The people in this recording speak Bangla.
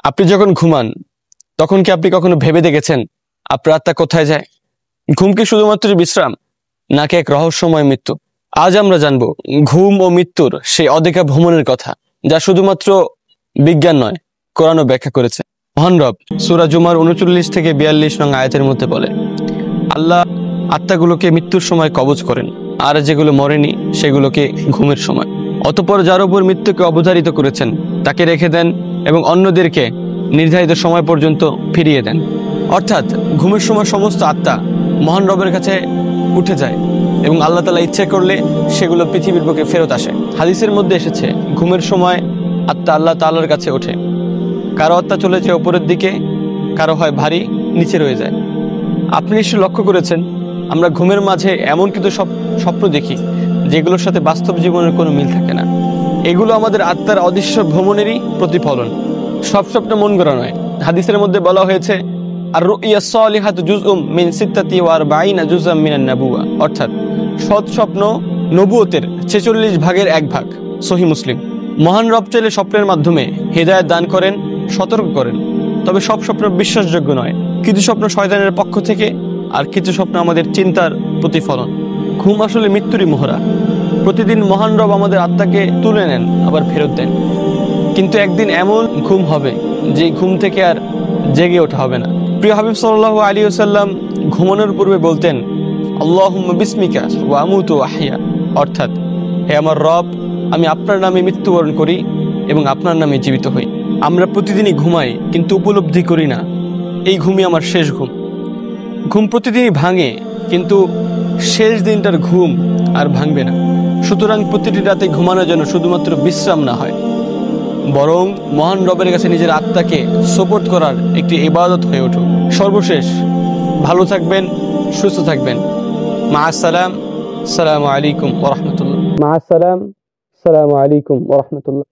আপনি যখন ঘুমান তখন কি আপনি কখনো ভেবে দেখেছেন আপনার আত্মা কোথায় যায়? ঘুম কি শুধুমাত্র বিশ্রাম, নাকি এক রহস্যময় মৃত্যু? আজ আমরা জানবো ঘুম ও মৃত্যুর সেই অদেখা ভ্রমণের কথা, যা শুধুমাত্র বিজ্ঞান নয়, কোরআনও ব্যাখ্যা করেছে। মহান রব সূরা জুমার 39 থেকে 42 নং আয়াতের মধ্যে বলে, আল্লাহ আত্মাগুলোকে মৃত্যুর সময় কবজ করেন, আর যেগুলো মরেনি সেগুলোকে ঘুমের সময়। অতঃপর যার উপর মৃত্যুকে অবধারিত করেছেন তাকে রেখে দেন এবং অন্যদেরকে নির্ধারিত সময় পর্যন্ত ফিরিয়ে দেন। অর্থাৎ ঘুমের সময় সমস্ত আত্মা মহান রবের কাছে উঠে যায় এবং আল্লাহ তাআলা ইচ্ছে করলে সেগুলো পৃথিবীর বুকে ফেরত আসে। হাদিসের মধ্যে এসেছে, ঘুমের সময় আত্মা আল্লাহ তাআলার কাছে ওঠে। কারো আত্মা চলে যায় উপরের দিকে, কারো হয় ভারী নিচে রয়ে যায়। আপনি নিশ্চয় লক্ষ্য করেছেন, আমরা ঘুমের মাঝে এমন কিছু স্বপ্ন দেখি যেগুলোর সাথে বাস্তব জীবনের কোনো মিল থাকে না। এগুলো আমাদের আত্মার অদৃশ্য ভ্রমণেরই প্রতিফলন। সব স্বপ্ন মন গড়া নয়। হাদিসের মধ্যে বলা হয়েছে, আর রুইয়া সালিহাতু জুজউম মিন 46 জুজআম মিনান নাবুওয়া, অর্থাৎ সৎ স্বপ্ন নবুয়তের 46 ভাগের 1 ভাগ। সহিহ মুসলিম। মহান রব চাইলে স্বপ্নের মাধ্যমে হেদায়েত দান করেন, সতর্ক করেন। তবে সব স্বপ্ন বিশ্বাসযোগ্য নয়। কিছু স্বপ্ন শয়তানের পক্ষ থেকে, আর কিছু স্বপ্ন আমাদের চিন্তার প্রতিফলন। ঘুম আসলে মৃত্যুরই মোহরা। প্রতিদিন মহান রব আমাদের আত্মাকে তুলে নেন, আবার ফেরত দেন। কিন্তু একদিন এমন ঘুম হবে যে ঘুম থেকে আর জেগে ওঠা হবে না। প্রিয় হাবিব সাল্লাল্লাহু আলাইহি ওয়াসাল্লাম ঘুমানোর পূর্বে বলতেন, আল্লাহুম্মা বিসমিকা ওয়া আমুতু ওয়া আহইয়া, অর্থাৎ, হে আমার রব, আমি আপনার নামে মৃত্যুবরণ করি এবং আপনার নামে জীবিত হই। আমরা প্রতিদিনই ঘুমাই, কিন্তু উপলব্ধি করি না এই ঘুমই আমার শেষ ঘুম। ঘুম প্রতিদিনই ভাঙে, কিন্তু শেষ দিনটার ঘুম আর ভাঙবে না। সুতরাং প্রতিটি রাতে ঘুমানো যেন শুধুমাত্র বিশ্রাম না হয়, বরং মহান রবের কাছে নিজের আত্মাকে সোপর্দ করার একটি ইবাদত হয়ে উঠুক। সর্বশেষ, ভালো থাকবেন, সুস্থ থাকবেন। মা'আস-সালাম, আসসালামু আলাইকুম ওয়া রাহমাতুল্লাহ। মা'আস-সালাম, আসসালামু আলাইকুম ওয়া রাহমাতুল্লাহ।